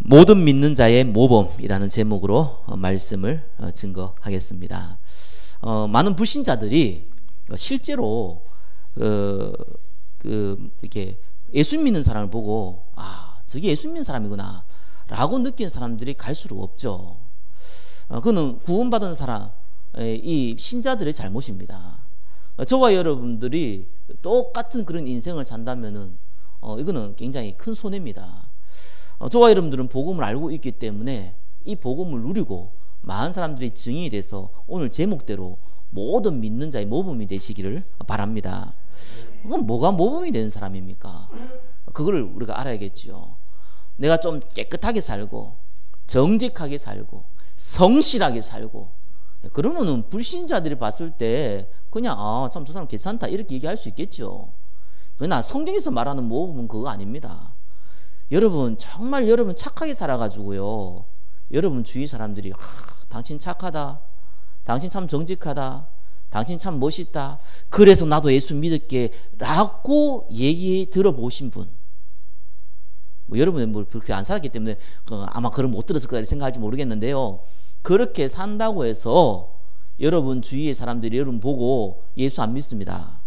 모든 믿는 자의 모범이라는 제목으로 말씀을 증거하겠습니다. 많은 불신자들이 실제로 이렇게 예수 믿는 사람을 보고 저게 예수 믿는 사람이구나 라고 느끼는 사람들이 갈수록 없죠. 그거는 구원받은 사람, 이 신자들의 잘못입니다. 저와 여러분들이 똑같은 그런 인생을 산다면은 이거는 굉장히 큰 손해입니다. 저와 여러분들은 복음을 알고 있기 때문에 이 복음을 누리고 많은 사람들이 증인이 돼서 오늘 제목대로 모든 믿는 자의 모범이 되시기를 바랍니다. 그럼 뭐가 모범이 되는 사람입니까? 그걸 우리가 알아야겠죠. 내가 좀 깨끗하게 살고 정직하게 살고 성실하게 살고, 그러면은 불신자들이 봤을 때 그냥 참 저 사람 괜찮다 이렇게 얘기할 수 있겠죠. 그러나 성경에서 말하는 모범은 그거 아닙니다. 여러분 정말 여러분 착하게 살아가지고요, 여러분 주위 사람들이 당신 착하다, 당신 참 정직하다, 당신 참 멋있다, 그래서 나도 예수 믿을게 라고 얘기 들어보신 분, 여러분은 그렇게 안 살았기 때문에 아마 그걸 못 들었을 거라 생각할지 모르겠는데요, 그렇게 산다고 해서 여러분 주위의 사람들이 여러분 보고 예수 안 믿습니다.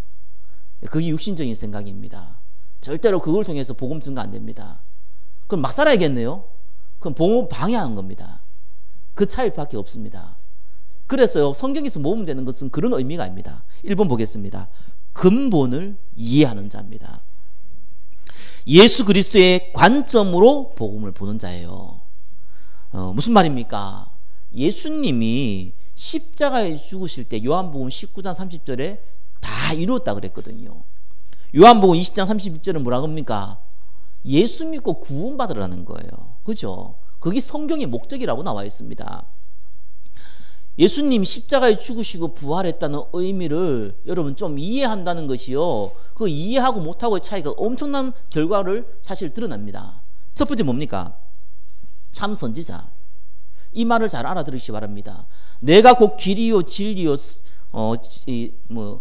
그게 육신적인 생각입니다. 절대로 그걸 통해서 복음 증거 안 됩니다. 그럼 막 살아야겠네요. 그럼 복음 방해하는 겁니다. 그 차이밖에 없습니다. 그래서 성경에서 모범되는 것은 그런 의미가 아닙니다. 1번 보겠습니다. 근본을 이해하는 자입니다. 예수 그리스도의 관점으로 복음을 보는 자예요. 무슨 말입니까? 예수님이 십자가에 죽으실 때 요한복음 19장 30절에 다 이루었다 그랬거든요. 요한복음 20장 31절은 뭐라고 합니까? 예수 믿고 구원받으라는 거예요. 그죠? 그게 성경의 목적이라고 나와 있습니다. 예수님 십자가에 죽으시고 부활했다는 의미를 여러분 좀 이해한다는 것이요, 그 이해하고 못하고의 차이가 엄청난 결과를 사실 드러납니다. 첫 번째 뭡니까? 참 선지자. 이 말을 잘 알아들으시기 바랍니다. 내가 곧 길이요 진리요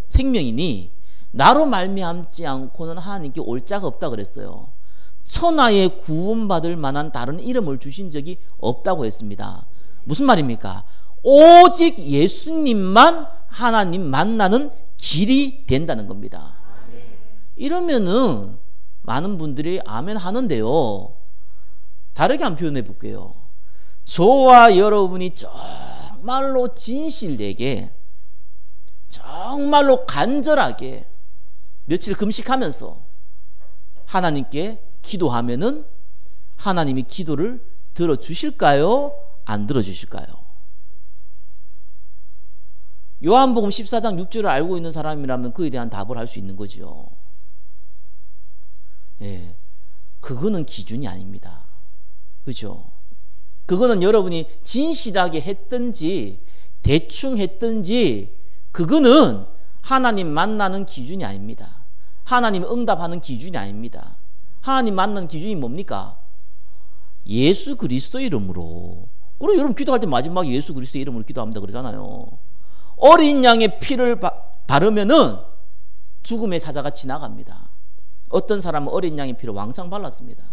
생명이니 나로 말미암지 않고는 하나님께 올 자가 없다 그랬어요. 천하에 구원받을 만한 다른 이름을 주신 적이 없다고 했습니다. 무슨 말입니까? 오직 예수님만 하나님 만나는 길이 된다는 겁니다. 이러면은 많은 분들이 아멘 하는데요, 다르게 한번 표현해 볼게요. 저와 여러분이 정말로 진실되게 정말로 간절하게 며칠 금식하면서 하나님께 기도하면은 하나님이 기도를 들어주실까요? 안 들어주실까요? 요한복음 14장 6절을 알고 있는 사람이라면 그에 대한 답을 할 수 있는 거죠. 예, 그거는 기준이 아닙니다. 그죠? 그거는 여러분이 진실하게 했든지 대충 했든지 그거는 하나님 만나는 기준이 아닙니다. 하나님 응답하는 기준이 아닙니다. 하나님 만나는 기준이 뭡니까? 예수 그리스도 이름으로. 그럼 여러분 기도할 때 마지막에 예수 그리스도 이름으로 기도합니다 그러잖아요. 어린 양의 피를 바르면은 죽음의 사자가 지나갑니다. 어떤 사람은 어린 양의 피를 왕창 발랐습니다.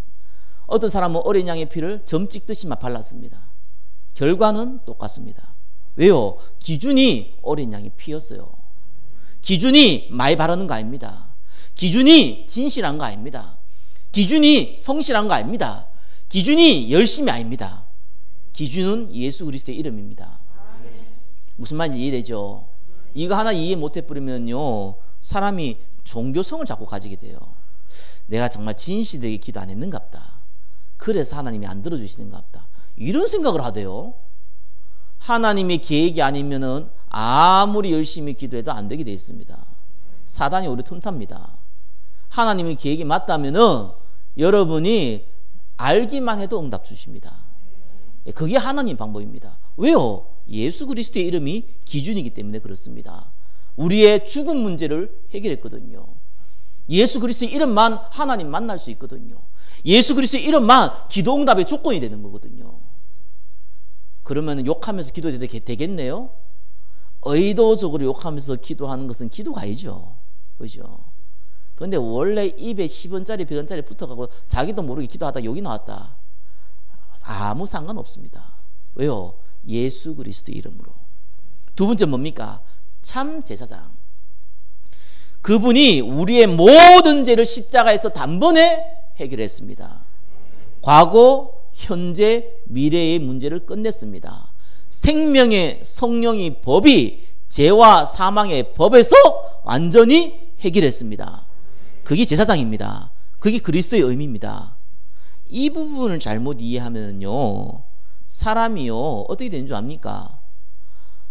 어떤 사람은 어린 양의 피를 점 찍듯이만 발랐습니다. 결과는 똑같습니다. 왜요? 기준이 어린 양의 피였어요. 기준이 많이 바르는 거 아닙니다. 기준이 진실한 거 아닙니다. 기준이 성실한 거 아닙니다. 기준이 열심이 아닙니다. 기준은 예수 그리스도의 이름입니다. 무슨 말인지 이해되죠? 이거 하나 이해 못해버리면요, 사람이 종교성을 자꾸 가지게 돼요. 내가 정말 진실되게 기도 안 했는갑다, 그래서 하나님이 안 들어주시는갑다, 이런 생각을 하대요. 하나님의 계획이 아니면은 아무리 열심히 기도해도 안 되게 되어 있습니다. 사단이 오히려 틈탑니다. 하나님의 계획이 맞다면은 여러분이 알기만 해도 응답 주십니다. 그게 하나님 방법입니다. 왜요? 예수 그리스도의 이름이 기준이기 때문에 그렇습니다. 우리의 죽음 문제를 해결했거든요. 예수 그리스도의 이름만 하나님 만날 수 있거든요. 예수 그리스도의 이름만 기도 응답의 조건이 되는 거거든요. 그러면 욕하면서 기도해도 되겠네요? 의도적으로 욕하면서 기도하는 것은 기도가 아니죠. 그죠? 그런데 원래 입에 10원짜리 100원짜리 붙어가고 자기도 모르게 기도하다 욕이 나왔다, 아무 상관없습니다. 왜요? 예수 그리스도 이름으로. 두 번째 뭡니까? 참 제사장. 그분이 우리의 모든 죄를 십자가에서 단번에 해결했습니다. 과거, 현재, 미래의 문제를 끝냈습니다. 생명의 성령의 법이 죄와 사망의 법에서 완전히 해결했습니다. 그게 제사장입니다. 그게 그리스도의 의미입니다. 이 부분을 잘못 이해하면요, 사람이요 어떻게 되는 줄 압니까?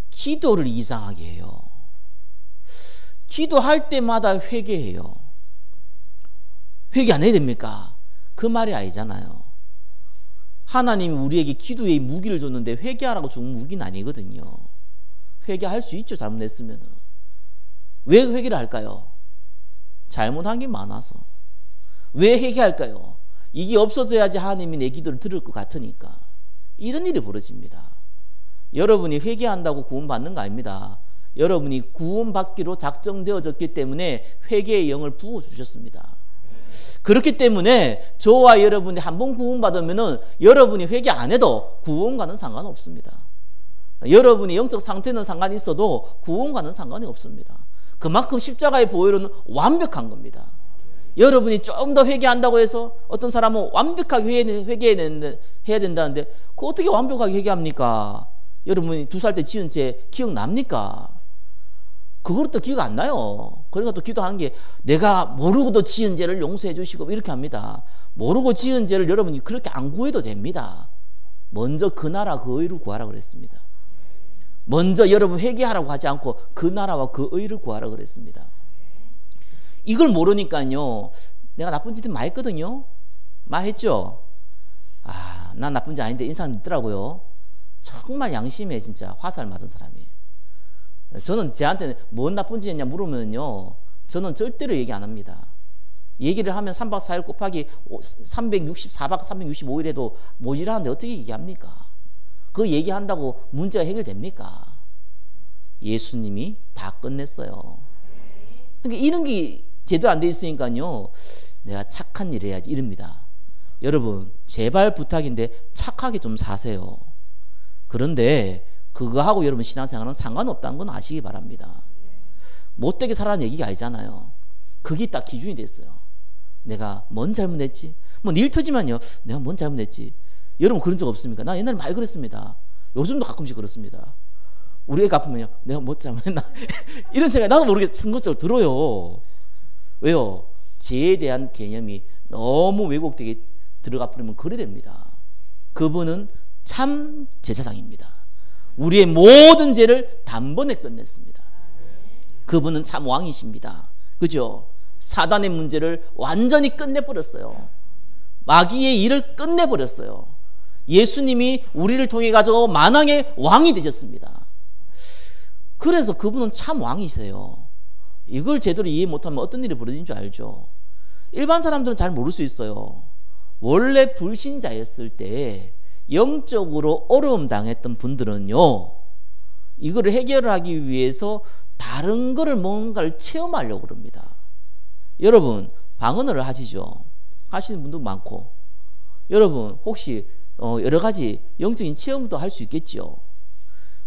기도를 이상하게 해요. 기도할 때마다 회개해요. 회개 안 해야 됩니까? 그 말이 아니잖아요. 하나님이 우리에게 기도의 무기를 줬는데 회개하라고 준 무기는 아니거든요. 회개할 수 있죠, 잘못했으면. 왜 회개를 할까요? 잘못한 게 많아서. 왜 회개할까요? 이게 없어져야지 하나님이 내 기도를 들을 것 같으니까. 이런 일이 벌어집니다. 여러분이 회개한다고 구원받는 거 아닙니다. 여러분이 구원받기로 작정되어졌기 때문에 회개의 영을 부어주셨습니다. 그렇기 때문에 저와 여러분이 한번 구원받으면 여러분이 회개 안 해도 구원과는 상관없습니다. 여러분이 영적 상태는 상관이 있어도 구원과는 상관이 없습니다. 그만큼 십자가의 보혈은 완벽한 겁니다. 여러분이 조금 더 회개한다고 해서 어떤 사람은 완벽하게 회개해야 된다는데 그거 어떻게 완벽하게 회개합니까? 여러분이 2살 때 지은 죄 기억납니까? 그것도 기억 안 나요. 그러니까 또 기도하는 게 내가 모르고도 지은 죄를 용서해 주시고 이렇게 합니다. 모르고 지은 죄를 여러분이 그렇게 안 구해도 됩니다. 먼저 그 나라 그 의를 구하라 그랬습니다. 먼저 여러분 회개하라고 하지 않고 그 나라와 그 의를 구하라 그랬습니다. 이걸 모르니까요, 내가 나쁜 짓 많이 했거든요. 많이 했죠. 난 나쁜 짓 아닌데 인상 있더라고요. 정말 양심에 진짜 화살 맞은 사람이에요. 저는 저한테는 뭔 나쁜 짓 했냐 물으면요, 저는 절대로 얘기 안 합니다. 얘기를 하면 3박 4일 곱하기 364박 365일 해도 모자라는데 어떻게 얘기합니까? 그 얘기한다고 문제가 해결됩니까? 예수님이 다 끝냈어요. 그러니까 이런 게 제대로 안 돼 있으니까요, 내가 착한 일 해야지 이럽니다. 여러분 제발 부탁인데 착하게 좀 사세요. 그런데 그거하고 여러분 신앙생활은 상관없다는 건 아시기 바랍니다. 못되게 살라는 얘기가 아니잖아요. 그게 딱 기준이 됐어요. 내가 뭔 잘못했지? 뭐 일 터지만요, 내가 뭔 잘못했지? 여러분 그런 적 없습니까? 나 옛날에 많이 그랬습니다. 요즘도 가끔씩 그렇습니다. 우리 애가 아프면요, 내가 뭐 잘못했나? 이런 생각이 나도 모르게 순간적으로 들어요. 왜요? 죄에 대한 개념이 너무 왜곡되게 들어가 버리면 그래 됩니다. 그분은 참 제사장입니다. 우리의 모든 죄를 단번에 끝냈습니다. 그분은 참 왕이십니다. 그죠? 사단의 문제를 완전히 끝내버렸어요. 마귀의 일을 끝내버렸어요. 예수님이 우리를 통해 가지고 만왕의 왕이 되셨습니다. 그래서 그분은 참 왕이세요. 이걸 제대로 이해 못하면 어떤 일이 벌어진 줄 알죠? 일반 사람들은 잘 모를 수 있어요. 원래 불신자였을 때 영적으로 어려움 당했던 분들은요, 이거를 해결하기 위해서 다른 거를 뭔가를 체험하려고 그럽니다. 여러분 방언을 하시죠? 하시는 분도 많고, 여러분 혹시 여러 가지 영적인 체험도 할 수 있겠죠.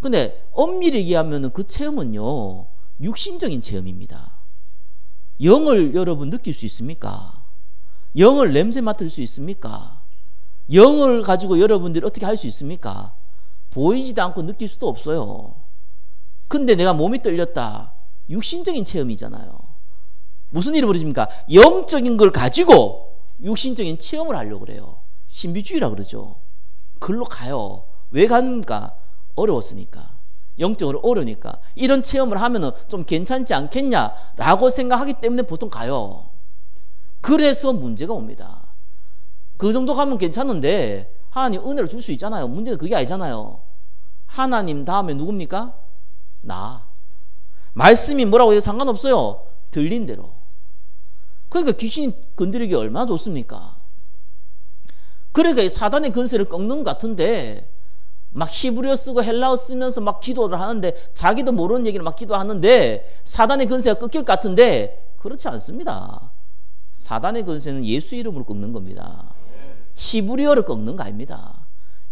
근데 엄밀히 얘기하면 그 체험은요, 육신적인 체험입니다. 영을 여러분 느낄 수 있습니까? 영을 냄새 맡을 수 있습니까? 영을 가지고 여러분들이 어떻게 할 수 있습니까? 보이지도 않고 느낄 수도 없어요. 근데 내가 몸이 떨렸다, 육신적인 체험이잖아요. 무슨 일이 벌어집니까? 영적인 걸 가지고 육신적인 체험을 하려고 그래요. 신비주의라 그러죠. 글로 가요. 왜 갑니까? 어려웠으니까. 영적으로 어려우니까. 이런 체험을 하면은 좀 괜찮지 않겠냐라고 생각하기 때문에 보통 가요. 그래서 문제가 옵니다. 그 정도 가면 괜찮은데 하나님 은혜를 줄 수 있잖아요. 문제는 그게 아니잖아요. 하나님 다음에 누굽니까? 나. 말씀이 뭐라고 해도 상관없어요. 들린 대로. 그러니까 귀신이 건드리기 얼마나 좋습니까? 그러니까 사단의 권세를 꺾는 것 같은데 막 히브리어 쓰고 헬라어 쓰면서 막 기도를 하는데, 자기도 모르는 얘기를 막 기도하는데 사단의 권세가 꺾일 것 같은데 그렇지 않습니다. 사단의 권세는 예수 이름으로 꺾는 겁니다. 히브리어를 꺾는 거 아닙니다.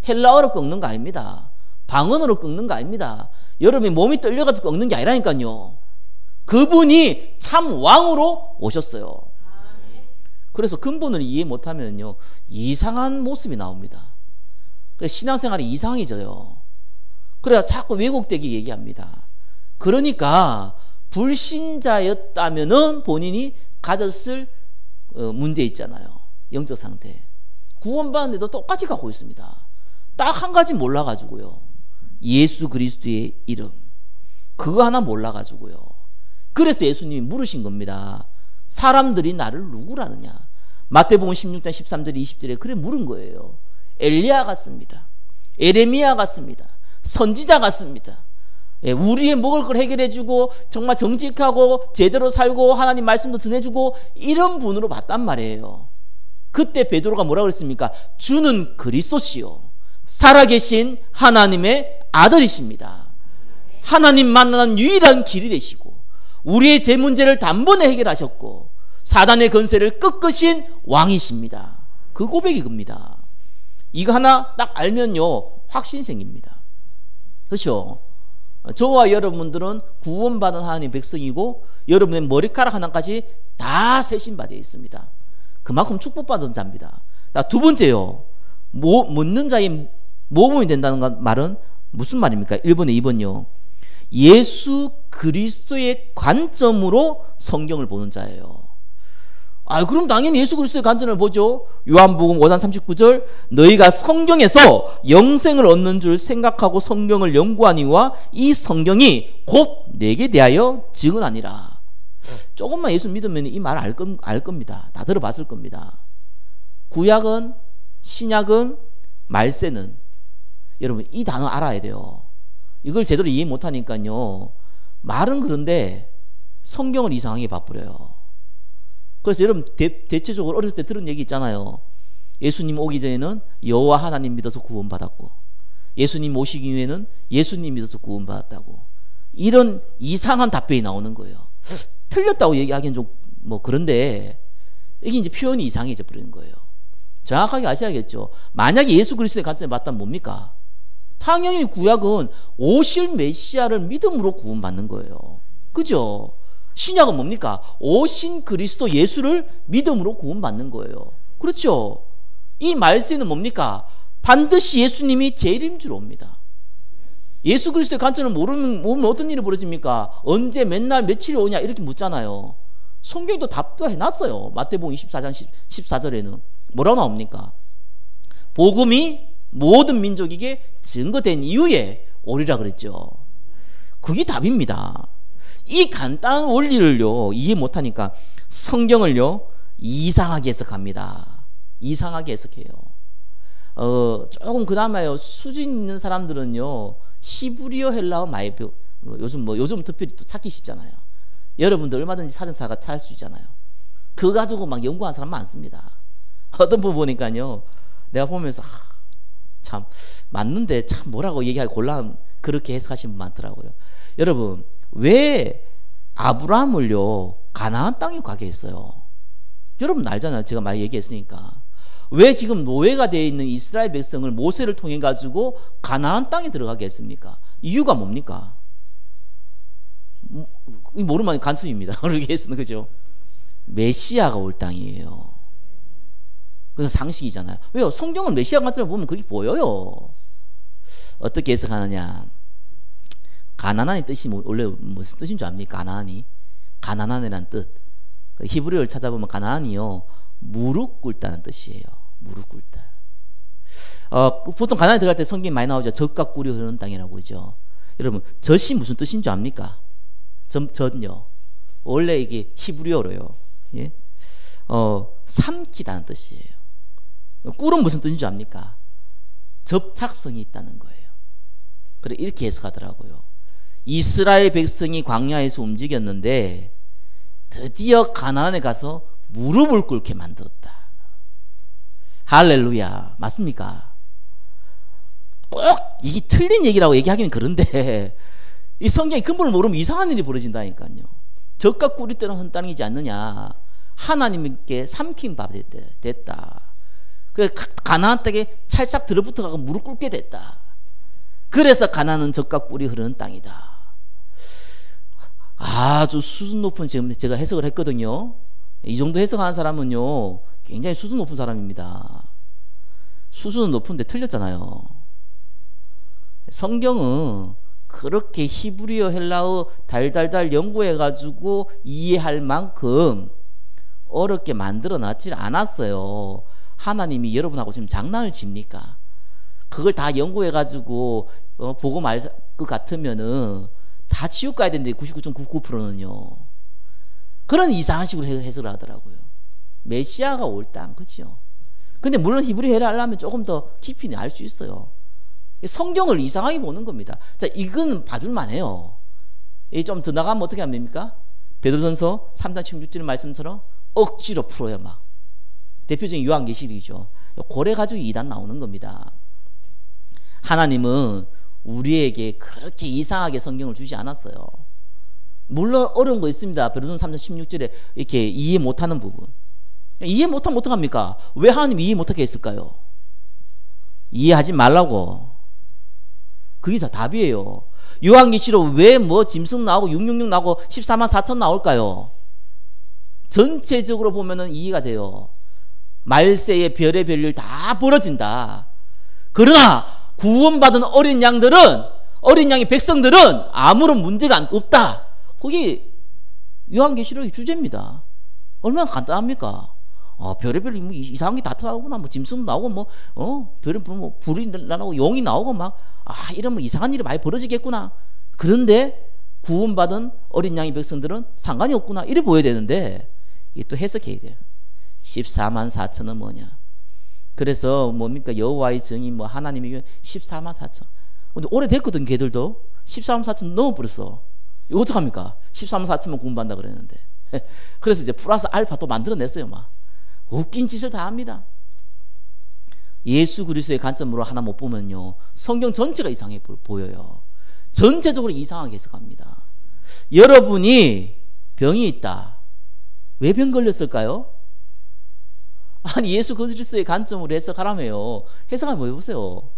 헬라어로 꺾는 거 아닙니다. 방언으로 꺾는 거 아닙니다. 여러분이 몸이 떨려가지고 꺾는 게 아니라니까요. 그분이 참 왕으로 오셨어요. 그래서 근본을 이해 못하면요, 이상한 모습이 나옵니다. 신앙생활이 이상해져요. 그래야 자꾸 왜곡되게 얘기합니다. 그러니까 불신자였다면은 본인이 가졌을 문제 있잖아요. 영적 상태. 구원받았는데도 똑같이 갖고 있습니다. 딱 한 가지 몰라가지고요. 예수 그리스도의 이름. 그거 하나 몰라가지고요. 그래서 예수님이 물으신 겁니다. 사람들이 나를 누구라느냐. 마태복음 16장 13절 20절에 그래 물은 거예요. 엘리야 같습니다. 에레미야 같습니다. 선지자 같습니다. 우리의 먹을 걸 해결해주고 정말 정직하고 제대로 살고 하나님 말씀도 전해주고 이런 분으로 봤단 말이에요. 그때 베드로가 뭐라고 그랬습니까? 주는 그리스도시요 살아계신 하나님의 아들이십니다. 하나님 만나는 유일한 길이 되시고 우리의 제 문제를 단번에 해결하셨고 사단의 건세를 꺾으신 왕이십니다. 그 고백이 겁니다. 이거 하나 딱 알면요 확신 생깁니다. 그렇죠? 저와 여러분들은 구원받은 하나님 백성이고 여러분의 머리카락 하나까지 다 세신받아 있습니다. 그만큼 축복받은 자입니다. 두 번째요, 묻는 자의 모범이 된다는 말은 무슨 말입니까? 1번에 2번요, 예수 그리스도의 관점으로 성경을 보는 자예요. 그럼 당연히 예수 그리스도의 관점을 보죠. 요한복음 5장 39절 너희가 성경에서 영생을 얻는 줄 생각하고 성경을 연구하니와 이 성경이 곧 내게 대하여 증언하니라. 조금만 예수 믿으면 이 말 알 겁니다. 다 들어봤을 겁니다. 구약은, 신약은, 말세는, 여러분 이 단어 알아야 돼요. 이걸 제대로 이해 못하니까요 말은 그런데 성경을 이상하게 봐버려요. 그래서 여러분 대체적으로 어렸을 때 들은 얘기 있잖아요. 예수님 오기 전에는 여호와 하나님 믿어서 구원받았고 예수님 오시기 이후에는 예수님 믿어서 구원받았다고, 이런 이상한 답변이 나오는 거예요. 틀렸다고 얘기하기는 좀 뭐 그런데 이게 이제 표현이 이상해져 버리는 거예요. 정확하게 아셔야겠죠. 만약에 예수 그리스도의 관점에 봤다면 뭡니까? 당연히 구약은 오실 메시아를 믿음으로 구원받는 거예요. 그죠? 신약은 뭡니까? 오신 그리스도 예수를 믿음으로 구원받는 거예요. 그렇죠? 이 말세는 뭡니까? 반드시 예수님이 재림주로 옵니다. 예수 그리스도의 관점을 모르면 어떤 일이 벌어집니까? 언제 맨날 며칠이 오냐 이렇게 묻잖아요. 성경도 답도 해놨어요. 마태복음 24장 14절에는 뭐라고 나옵니까? 복음이 모든 민족에게 증거된 이후에 오리라 그랬죠. 그게 답입니다. 이 간단한 원리를요 이해 못하니까 성경을요 이상하게 해석합니다. 이상하게 해석해요. 조금 그나마요 수준 있는 사람들은요 히브리어 헬라어 많이 요즘 특별히 또 찾기 쉽잖아요. 여러분들 얼마든지 사전사가 찾을 수 있잖아요. 그거 가지고 막 연구하는 사람 많습니다. 어떤 분 보니까요 내가 보면서 참 맞는데 참 뭐라고 얘기하기 곤란, 그렇게 해석하시는 분 많더라고요. 여러분 왜 아브라함을요 가나안 땅에 가게 했어요? 여러분 알잖아요. 제가 많이 얘기했으니까. 왜 지금 노예가 되어 있는 이스라엘 백성을 모세를 통해 가지고 가나안 땅에 들어가게 했습니까? 이유가 뭡니까? 모르면 간첩입니다. 그렇게 했으면 그죠? 메시아가 올 땅이에요. 그건 상식이잖아요. 왜요? 성경은 메시아 관점을 보면 그렇게 보여요. 어떻게 해석하느냐? 가나안의 뜻이 원래 무슨 뜻인 줄 압니까? 가나안이라는 뜻. 히브리어를 찾아보면 가나안이요 무릎 꿇다는 뜻이에요. 무릎 꿇다. 보통 가나안에 들어갈 때 성경이 많이 나오죠. 젖과 꿀이 흐르는 땅이라고 그러죠. 여러분 젖이 무슨 뜻인 줄 압니까? 젖요 원래 이게 히브리어로요 예? 삼키다는 뜻이에요. 꿀은 무슨 뜻인 줄 압니까? 접착성이 있다는 거예요. 그래 이렇게 해석하더라고요. 이스라엘 백성이 광야에서 움직였는데 드디어 가나안에 가서 무릎을 꿇게 만들었다. 할렐루야. 맞습니까? 꼭 이게 틀린 얘기라고 얘기하기는 그런데 이 성경의 근본을 모르면 이상한 일이 벌어진다니까요. 젖과 꿀이 떠는 헌 땅이지 않느냐. 하나님께 삼킨 바 됐다. 그래서 가나안 땅에 찰싹 들어붙어가고 무릎 꿇게 됐다. 그래서 가나안은 젖과 꿀이 흐르는 땅이다. 아주 수준 높은, 지금 제가 해석을 했거든요. 이 정도 해석하는 사람은요 굉장히 수준 높은 사람입니다. 수준은 높은데 틀렸잖아요. 성경은 그렇게 히브리어 헬라어 달달달 연구해가지고 이해할 만큼 어렵게 만들어 놨지 않았어요. 하나님이 여러분하고 지금 장난을 칩니까? 그걸 다 연구해가지고 보고 말 것 같으면은 다 지옥 가야 되는데 99.99%는요 그런 이상한 식으로 해석을 하더라고요. 메시아가 올 땅, 그죠? 근데 물론 히브리어를 하려면 조금 더 깊이 알 수 있어요. 성경을 이상하게 보는 겁니다. 자, 이건 봐줄만 해요. 좀 더 나가면 어떻게 하면 됩니까? 베드로전서 3장 16절 말씀처럼 억지로 풀어요. 막 대표적인 요한계시록이죠. 고래 가지고 2단 나오는 겁니다. 하나님은 우리에게 그렇게 이상하게 성경을 주지 않았어요. 물론 어려운 거 있습니다. 베드로전서 3장 16절에 이렇게 이해 못하는 부분. 이해 못하면 어떡합니까? 왜 하나님이 이해 못하게 했을까요? 이해하지 말라고. 그게 다 답이에요. 요한계시록 왜 뭐 짐승 나오고 666 나오고 14만 4천 나올까요? 전체적으로 보면은 이해가 돼요. 말세의 별의 별일 다 벌어진다. 그러나 구원받은 어린 양들은, 어린 양의 백성들은 아무런 문제가 없다. 그게 요한계시록의 주제입니다. 얼마나 간단합니까? 별의별 뭐 이상한 게 다 나오구나. 뭐 짐승 나오고 별의 뭐 불이 나오고 용이 나오고 막 이런 뭐 이상한 일이 많이 벌어지겠구나. 그런데 구원받은 어린 양의 백성들은 상관이 없구나. 이래 보여야 되는데 이 또 해석해야 돼요. 14만 4천은 뭐냐? 그래서 뭡니까? 여호와의 정의 뭐 하나님이 14만 4천. 근데 오래됐거든. 걔들도 14만 4천 넘어버렸어. 이거 어떡합니까? 14만 4천만 구원받는다 그랬는데. 그래서 이제 플러스 알파 또 만들어냈어요. 막 웃긴 짓을 다 합니다. 예수 그리스도의 관점으로 하나 못 보면요 성경 전체가 이상해 보여요. 전체적으로 이상하게 해석합니다. 여러분이 병이 있다. 왜 병 걸렸을까요? 아니 예수 그리스도의 관점으로 해석하라며요. 해석 한번 해보세요.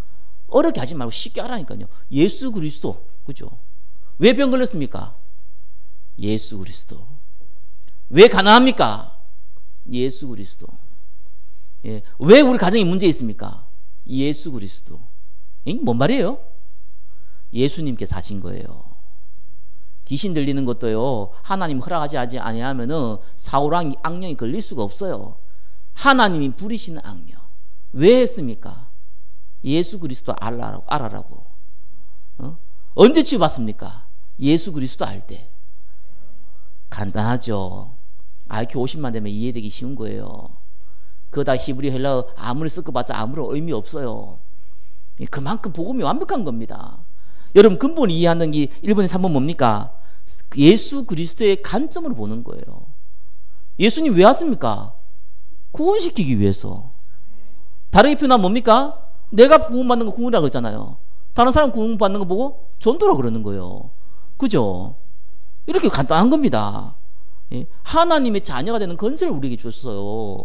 어렵게 하지 말고 쉽게 하라니까요. 예수 그리스도, 그죠? 왜 병 걸렸습니까? 예수 그리스도. 왜 가난합니까? 예수 그리스도. 예. 왜 우리 가정에 문제 있습니까? 예수 그리스도. 뭔 말이에요? 예수님께서 하신 거예요. 귀신 들리는 것도요 하나님 허락하지 아니하면은 사울왕 악령이 걸릴 수가 없어요. 하나님이 부리시는 악령. 왜 했습니까? 예수 그리스도 알아라고. 언제 치유받습니까? 예수 그리스도 알 때. 간단하죠. IQ 50만 되면 이해되기 쉬운 거예요. 그거 다 히브리 헬라어 아무리 섞어봤자 아무런 의미 없어요. 그만큼 복음이 완벽한 겁니다. 여러분 근본 이해하는 게 1번에 3번 뭡니까? 예수 그리스도의 관점으로 보는 거예요. 예수님 왜 왔습니까? 구원시키기 위해서. 다르게 표현하면 뭡니까? 내가 구원받는 거 구원이라고 그러잖아요. 다른 사람 구원받는 거 보고 전도라 그러는 거예요. 그죠? 이렇게 간단한 겁니다. 하나님의 자녀가 되는 건세를 우리에게 주셨어요.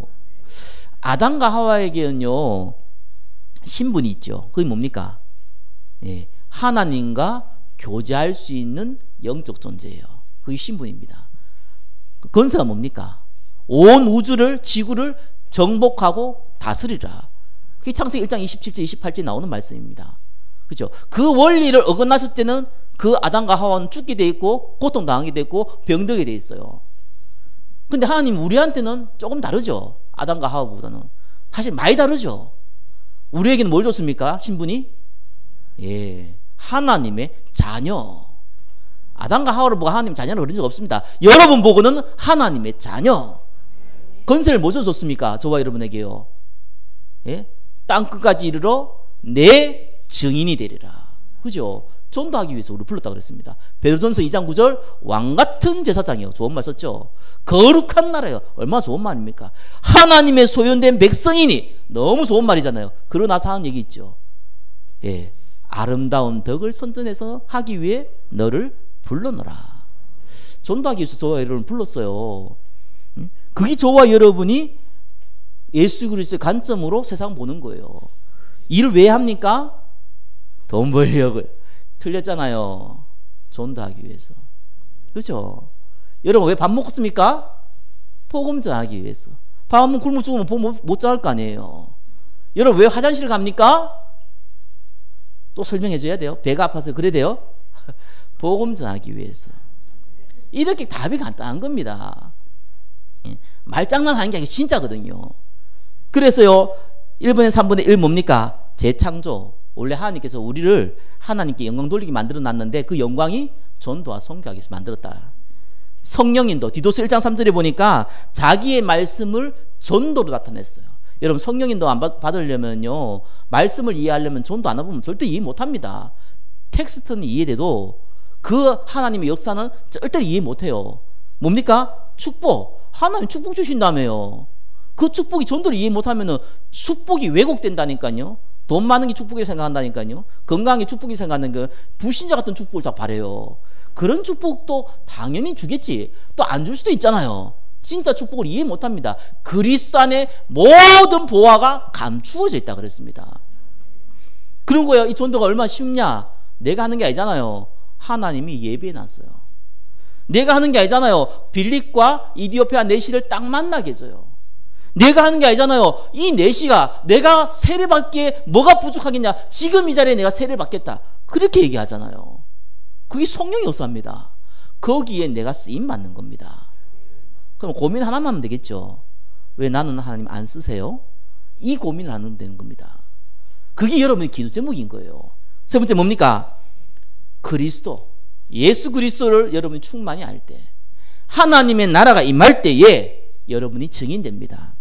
아담과 하와에게는요 신분이 있죠. 그게 뭡니까? 하나님과 교제할 수 있는 영적 존재예요. 그게 신분입니다. 건세가 뭡니까? 온 우주를, 지구를 정복하고 다스리라. 그게 창세기 1장 27절 28절에 나오는 말씀입니다. 그죠? 그 원리를 어긋났을 때는 그 아담과 하와는 죽게 돼 있고 고통당하게 돼 있고 병들게 돼 있어요. 근데 하나님 우리한테는 조금 다르죠. 아담과 하와보다는 사실 많이 다르죠. 우리에게는 뭘 줬습니까? 신분이? 예, 하나님의 자녀. 아담과 하와를 보고 하나님 자녀를 그런 적 없습니다. 여러분 보고는 하나님의 자녀. 건세를 뭐 줬습니까? 저와 여러분에게요. 예? 땅끝까지 이르러 내 증인이 되리라. 그죠? 전도하기 위해서 우리 불렀다 그랬습니다. 베드로전서 2장 9절 왕같은 제사장이요. 좋은 말 썼죠. 거룩한 나라요. 얼마나 좋은 말입니까? 하나님의 소유된 백성이니. 너무 좋은 말이잖아요. 그러고 나서 하는 얘기 있죠. 예, 아름다운 덕을 선전해서 하기 위해 너를 불러노라. 전도하기 위해서 저와 여러분을 불렀어요. 그게 저와 여러분이 예수 그리스도의 관점으로 세상 보는 거예요. 일을 왜 합니까? 돈 벌려고요. 틀렸잖아요. 전도하기 위해서. 그렇죠? 여러분 왜 밥 먹습니까? 복음 전하기 위해서. 밥 한 번 굶어 죽으면 못 전할 거 아니에요. 여러분 왜 화장실 갑니까? 또 설명해 줘야 돼요. 배가 아파서 그래야 돼요. 복음 전하기 위해서. 이렇게 답이 간단한 겁니다. 말장난하는 게 아니라 진짜거든요. 그래서요 1분의 3분의 1 뭡니까? 재창조. 원래 하나님께서 우리를 하나님께 영광 돌리게 만들어 놨는데 그 영광이 전도와 선교하기 위해서 만들었다. 성령인도 디도스 1장 3절에 보니까 자기의 말씀을 전도로 나타냈어요. 여러분 성령인도 안 받으려면요 말씀을 이해하려면 전도 안 해보면 절대 이해 못합니다. 텍스트는 이해돼도 그 하나님의 역사는 절대 이해 못해요. 뭡니까? 축복. 하나님 축복 주신다며요. 그 축복이 전도를 이해 못하면은 축복이 왜곡된다니까요. 돈 많은 게 축복이 생각한다니까요. 건강한 게 축복이 생각하는 거 불신자 같은 축복을 다 바래요. 그런 축복도 당연히 주겠지. 또 안 줄 수도 있잖아요. 진짜 축복을 이해 못합니다. 그리스도 안에 모든 보화가 감추어져 있다 그랬습니다. 그런 거야. 이 전도가 얼마나 쉽냐? 내가 하는 게 아니잖아요. 하나님이 예비해 놨어요. 내가 하는 게 아니잖아요. 빌립과 이디오피아 내시를 딱 만나게 해줘요. 내가 하는 게 아니잖아요. 이 내시가 내가 세례 받기에 뭐가 부족하겠냐? 지금 이 자리에 내가 세례를 받겠다. 그렇게 얘기하잖아요. 그게 성령의 역사입니다. 거기에 내가 쓰임 받는 겁니다. 그럼 고민 하나만 하면 되겠죠. 왜 나는 하나님 안 쓰세요? 이 고민을 하면 되는 겁니다. 그게 여러분의 기도 제목인 거예요. 세 번째 뭡니까? 그리스도, 예수 그리스도를 여러분이 충만히 알 때, 하나님의 나라가 임할 때에 여러분이 증인됩니다.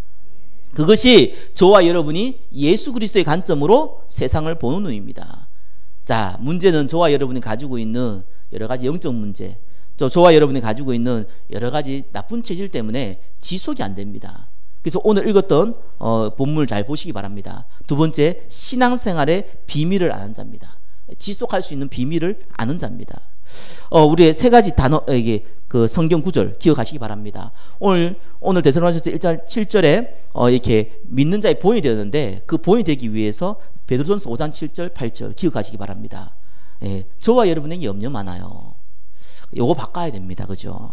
그것이 저와 여러분이 예수 그리스도의 관점으로 세상을 보는 눈입니다. 자, 문제는 저와 여러분이 가지고 있는 여러 가지 영적 문제, 저와 여러분이 가지고 있는 여러 가지 나쁜 체질 때문에 지속이 안 됩니다. 그래서 오늘 읽었던 본문을 잘 보시기 바랍니다. 두 번째, 신앙생활의 비밀을 아는 자입니다. 지속할 수 있는 비밀을 아는 자입니다. 우리의 세 가지 단어, 이게 그 성경 구절 기억하시기 바랍니다. 오늘 데살로니가서 1장 7절에 이렇게 믿는 자의 본이 되었는데 그 본이 되기 위해서 베드로전서 5장 7절 8절 기억하시기 바랍니다. 예, 저와 여러분에게 염려 많아요. 요거 바꿔야 됩니다. 그죠?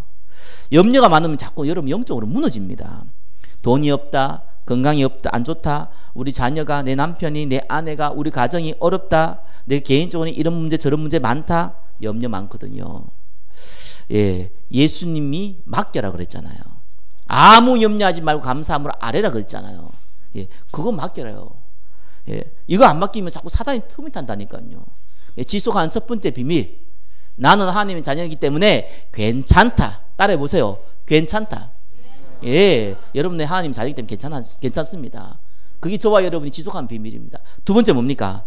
염려가 많으면 자꾸 여러분 영적으로 무너집니다. 돈이 없다, 건강이 없다, 안 좋다, 우리 자녀가, 내 남편이, 내 아내가, 우리 가정이 어렵다, 내 개인적으로 이런 문제 저런 문제 많다, 염려 많거든요. 예, 예수님이 맡겨라 그랬잖아요. 아무 염려하지 말고 감사함으로 아뢰라 그랬잖아요. 예, 그거 맡겨라요. 예, 이거 안 맡기면 자꾸 사단이 틈을 탄다니까요. 예, 지속하는 첫 번째 비밀, 나는 하나님의 자녀이기 때문에 괜찮다. 따라해 보세요. 괜찮다. 예, 여러분의 하나님 자녀이기 때문에 괜찮습니다. 그게 저와 여러분이 지속하는 비밀입니다. 두 번째 뭡니까?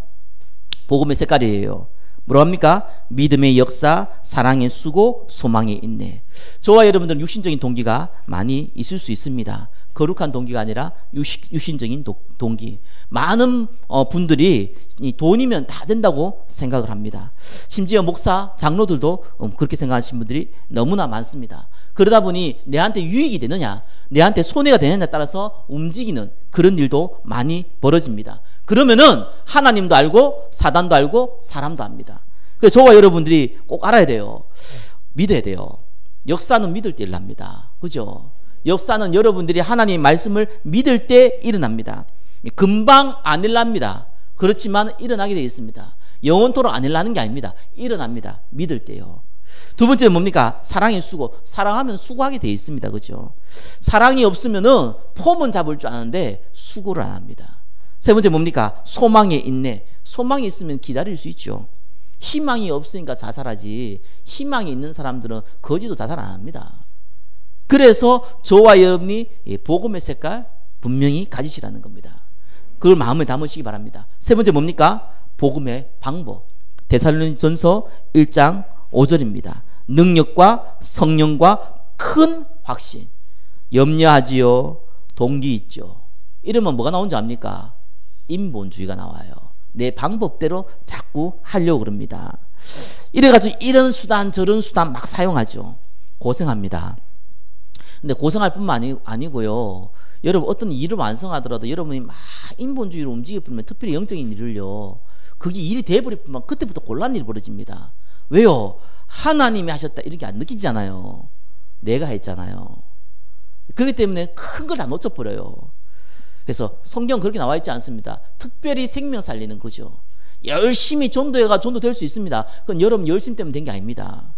복음의 색깔이에요. 뭐라고 합니까? 믿음의 역사, 사랑의 수고, 소망의 인내. 저와 여러분들은 육신적인 동기가 많이 있을 수 있습니다. 거룩한 동기가 아니라 육신적인 동기. 많은 분들이 이 돈이면 다 된다고 생각을 합니다. 심지어 목사, 장로들도 그렇게 생각하시는 분들이 너무나 많습니다. 그러다 보니 내한테 유익이 되느냐, 내한테 손해가 되느냐에 따라서 움직이는 그런 일도 많이 벌어집니다. 그러면은 하나님도 알고 사단도 알고 사람도 압니다. 그래서 저와 여러분들이 꼭 알아야 돼요. 믿어야 돼요. 역사는 믿을 때 일어납니다. 그죠? 역사는 여러분들이 하나님의 말씀을 믿을 때 일어납니다. 금방 안 일어납니다. 그렇지만 일어나게 되어 있습니다. 영원토록 안 일어나는 게 아닙니다. 일어납니다. 믿을 때요. 두 번째는 뭡니까? 사랑의 수고. 사랑하면 수고하게 되어 있습니다. 그죠? 사랑이 없으면은 폼은 잡을 줄 아는데 수고를 안 합니다. 세 번째 뭡니까? 소망의 인내. 소망이 있으면 기다릴 수 있죠. 희망이 없으니까 자살하지, 희망이 있는 사람들은 거지도 자살 안 합니다. 그래서 저와 여러분이 복음의 색깔 분명히 가지시라는 겁니다. 그걸 마음에 담으시기 바랍니다. 세 번째 뭡니까? 복음의 방법. 데살로니가전서 1장 5절입니다. 능력과 성령과 큰 확신. 염려하지요. 동기 있죠. 이러면 뭐가 나오는지 압니까? 인본주의가 나와요. 내 방법대로 자꾸 하려고 그럽니다. 이래가지고 이런 수단 저런 수단 막 사용하죠. 고생합니다. 근데 고생할 뿐만 아니고요. 여러분 어떤 일을 완성하더라도 여러분이 막 인본주의로 움직여버리면 특별히 영적인 일을요, 그게 일이 돼버리면 그때부터 곤란한 일이 벌어집니다. 왜요? 하나님이 하셨다 이런 게 안 느끼잖아요. 내가 했잖아요. 그렇기 때문에 큰 걸 다 놓쳐버려요. 그래서 성경 그렇게 나와 있지 않습니다. 특별히 생명 살리는 거죠. 열심히 전도해가 전도될 수 있습니다. 그건 여러분 열심 때문에 된 게 아닙니다.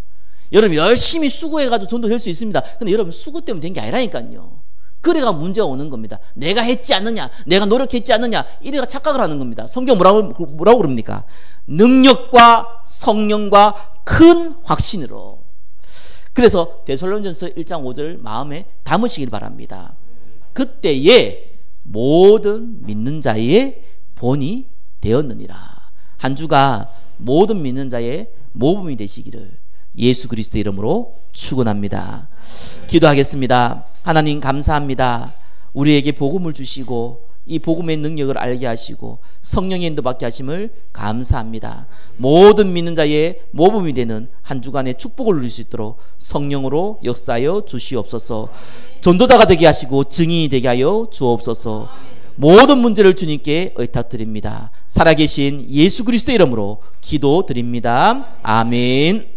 여러분 열심히 수고해가지고 전도될 수 있습니다. 근데 여러분 수고 때문에 된 게 아니라니까요. 그래가 문제가 오는 겁니다. 내가 했지 않느냐, 내가 노력했지 않느냐, 이래가 착각을 하는 겁니다. 성경 뭐라고 그럽니까? 능력과 성령과 큰 확신으로. 그래서 데살로니가전서 1장 5절 마음에 담으시길 바랍니다. 그때에 모든 믿는 자의 본이 되었느니라. 한 주가 모든 믿는 자의 모범이 되시기를 예수 그리스도 이름으로 축원합니다. 기도하겠습니다. 하나님 감사합니다. 우리에게 복음을 주시고 이 복음의 능력을 알게 하시고 성령의 인도받게 하심을 감사합니다. 모든 믿는 자의 모범이 되는 한 주간의 축복을 누릴 수 있도록 성령으로 역사하여 주시옵소서. 전도자가 되게 하시고 증인이 되게 하여 주옵소서. 모든 문제를 주님께 의탁드립니다. 살아계신 예수 그리스도 이름으로 기도드립니다. 아멘.